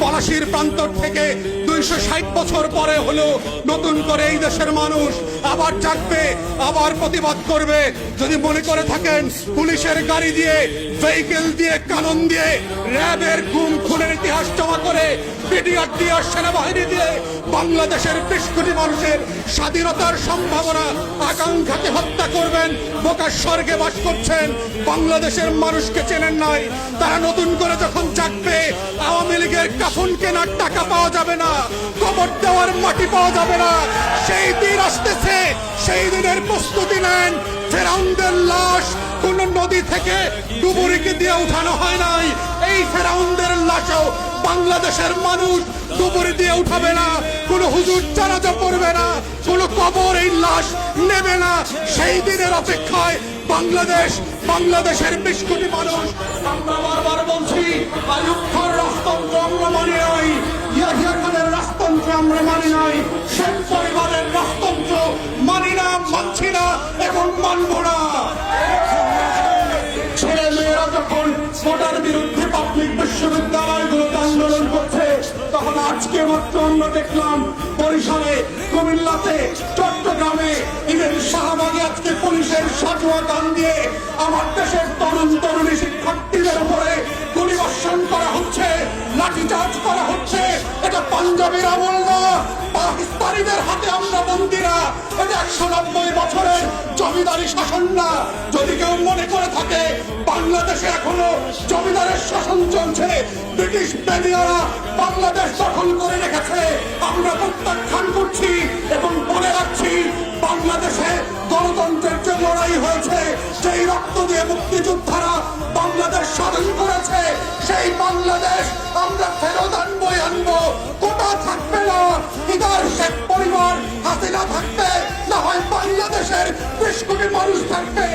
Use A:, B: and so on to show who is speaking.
A: পলাশির প্রান্তর থেকে 260 বছর পরে হলো নতুন করে এই দেশের মানুষ আবার জাগবে, আবার প্রতিবাদ করবে। যদি মনে করে থাকেন পুলিশের গাড়ি দিয়ে, ভেহিকেল দিয়ে, কানন দিয়ে, র্যাবের গুম খুনের ইতিহাস জমা করে, পিডিআর দিয়ে, সেনাবাহিনী দিয়ে বাংলাদেশের 20 কোটি মানুষের স্বাধীনতার সম্ভাবনা আকাঙ্ক্ষাকে হত্যা করবেন, বোকার স্বর্গে বাস করছেন, বাংলাদেশের মানুষকে চেনেন নাই। তারা নতুন করে যখন জাগবে, আওয়ামী লীগের কাফন কেনার টাকা পাওয়া যাবে না, কবর দেওয়ার মাটি পাওয়া যাবে না। সেই দিন আসতেছে, সেই দিনের প্রস্তুতি নেন। ফেরাউনদের লাশ কোন নদী থেকে ডুবুরিকে দিয়ে উঠানো হয় নাই। এই ফেরাউনদের লাশও বাংলাদেশের মানুষ ডুবুরি দিয়ে উঠাবে না, কোন হুজুর জানাজা পড়বে না, কোন কবর এই লাশ নেবে না। সেই দিনের অপেক্ষায় বাংলাদেশের 20 কোটি মানুষ। আমরা বারবার বলছি, আইয়ুব খানের রাজতন্ত্র আমরা মানি নাই, ইয়াহিয়া খানের রাজতন্ত্র আমরা মানি নাই, শেখ পরিবারের রাজতন্ত্র মানি না, মানছি না এবং মানব না। ছেলে মেয়েরা যখন ভোটার বিরুদ্ধে পাবলিক বিশ্ববিদ্যালয়গুলোতে আন্দোলন করছে, তখন আজকে মাত্র আমরা দেখলাম বরিশালে, কুমিল্লাতে, চট্টগ্রামে, ইভেন শাহবাগে আজকে পুলিশের সাজোয়া গান দিয়ে আমার দেশের তরুণ তরুণী শিক্ষার্থীদের উপরে গুলিবর্ষণ করা হচ্ছে, লাঠিচার্জ করা হচ্ছে। এটা পাঞ্জাবের আমল না, পাকিস্তানিদের হাতে আমরা বন্দী না, এটা 190 বছরের জমিদারি শাসন না। যদি কেউ মনে করে থাকে বাংলাদেশে এখনো জমিদারের শাসন চলছে, ব্রিটিশ বেনিয়ারা বাংলাদেশ দখল করে রেখেছে, আমরা প্রত্যাখ্যান করছি এবং বলে রাখছি, বাংলাদেশে গণতন্ত্রের যে লড়াই হয়েছে, সেই রক্ত দিয়ে মুক্তিযোদ্ধারা বাংলাদেশ স্বাধীন করেছে, সেই বাংলাদেশ আমরা ফেরত আনবো। কোটা থাকবে না, ইদার শেখ পরিবার, হাসিনা থাকবে, না হয় বাংলাদেশের 20 কোটি মানুষ থাকবে।